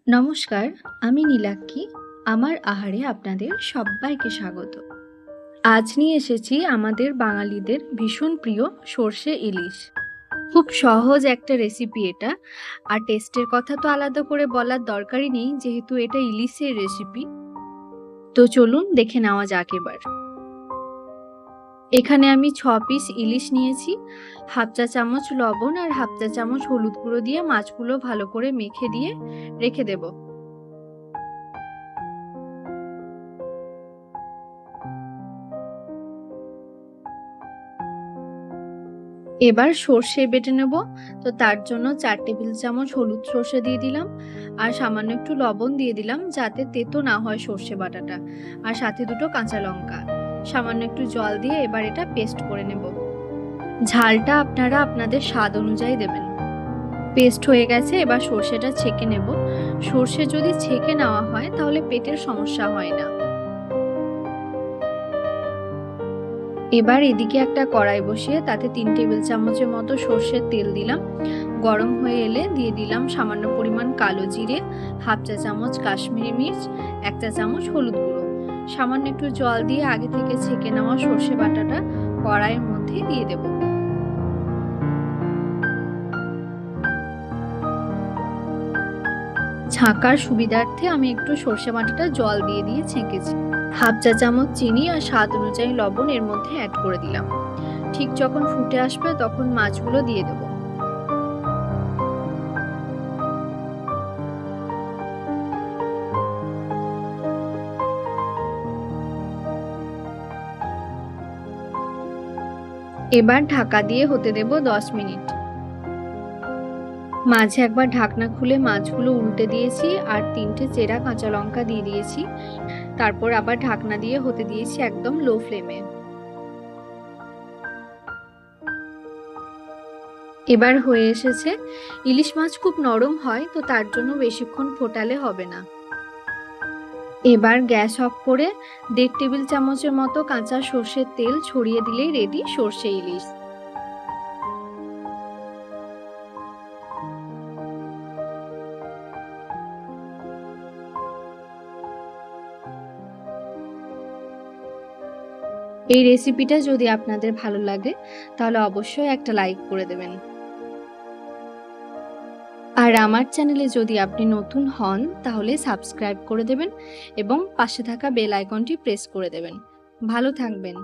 নমস্কার, আমি নীলাক্ষী। আমার আহারে আপনাদের সব্বাইকে স্বাগত। আজ নিয়ে এসেছি আমাদের বাঙালিদের ভীষণ প্রিয় সর্ষে ইলিশ। খুব সহজ একটা রেসিপি এটা। আর টেস্টের কথা তো আলাদা করে বলার দরকারই নেই, যেহেতু এটা ইলিশের রেসিপি। তো চলুন দেখে নেওয়া যাক এবার। এখানে আমি 6 পিস ইলিশ নিয়েছি। হাফ চা চামচ লবণ আর হাফ চা চামচ হলুদ গুঁড়ো দিয়ে মাছগুলো ভালো করে মেখে দিয়ে রেখে দেব। এবার সর্ষে বেটে নেব। তো তার জন্য 4 টেবিল চামচ হলুদ সর্ষে দিয়ে দিলাম আর সামান্য একটু লবণ দিয়ে দিলাম, যাতে তেতো না হয় সর্ষে বাটাটা। আর সাথে দুটো কাঁচা লঙ্কা, সামান্য একটু জল দিয়ে এবার এটা পেস্ট করে নেব। ঝালটা আপনারা আপনাদের স্বাদ অনুযায়ী দেবেন। পেস্ট হয়ে গেছে, এবার সর্ষেটা ছেঁকে নেব। সর্ষে যদি ছেঁকে নেওয়া হয় তাহলে পেটের সমস্যা হয় না। এবার এদিকে একটা কড়াই বসিয়ে তাতে 3 টেবিল চামচের মতো সর্ষের তেল দিলাম। গরম হয়ে এলে দিয়ে দিলাম সামান্য পরিমাণ কালো জিরে, হাফ চা চামচ কাশ্মীরি মির্চ, 1 চা চামচ হলুদ গুঁড়ো। সামান্য একটু জল দিয়ে আগে থেকে ছেঁকে নেওয়া সর্ষে বাটাটা কড়াইয়ের মধ্যে দিয়ে দেব। ছাঁকার সুবিধার্থে আমি একটু সর্ষে বাটাটা জল দিয়ে দিয়ে ছেঁকেছি। হাফ চা চামচ চিনি আর স্বাদ অনুযায়ী লবণ এর মধ্যে অ্যাড করে দিলাম। ঠিক যখন ফুটে আসবে তখন মাছগুলো দিয়ে দেব। এবার ঢাকা দিয়ে হতে দেব 10 মিনিট। মাঝে একবার ঢাকনা খুলে মাছগুলো উল্টে দিয়েছি আর 3টে চেরা কাঁচা লঙ্কা দিয়ে দিয়েছি। তারপর আবার ঢাকনা দিয়ে হতে দিয়েছি একদম লো ফ্লেমে। এবার হয়ে এসেছে। ইলিশ মাছ খুব নরম হয়, তো তার জন্য বেশিক্ষণ ফোটালে হবে না। এবার গ্যাস অফ করে 1.5 টেবিল চামচের মতো কাঁচা সর্ষের তেল ছড়িয়ে দিলেই রেডি সর্ষে ইলিশ। এই রেসিপিটা যদি আপনাদের ভালো লাগে তাহলে অবশ্যই একটা লাইক করে দেবেন। আর আমার চ্যানেলে যদি আপনি নতুন হন তাহলে সাবস্ক্রাইব করে দেবেন এবং পাশে থাকা বেল আইকনটি প্রেস করে দেবেন। ভালো থাকবেন।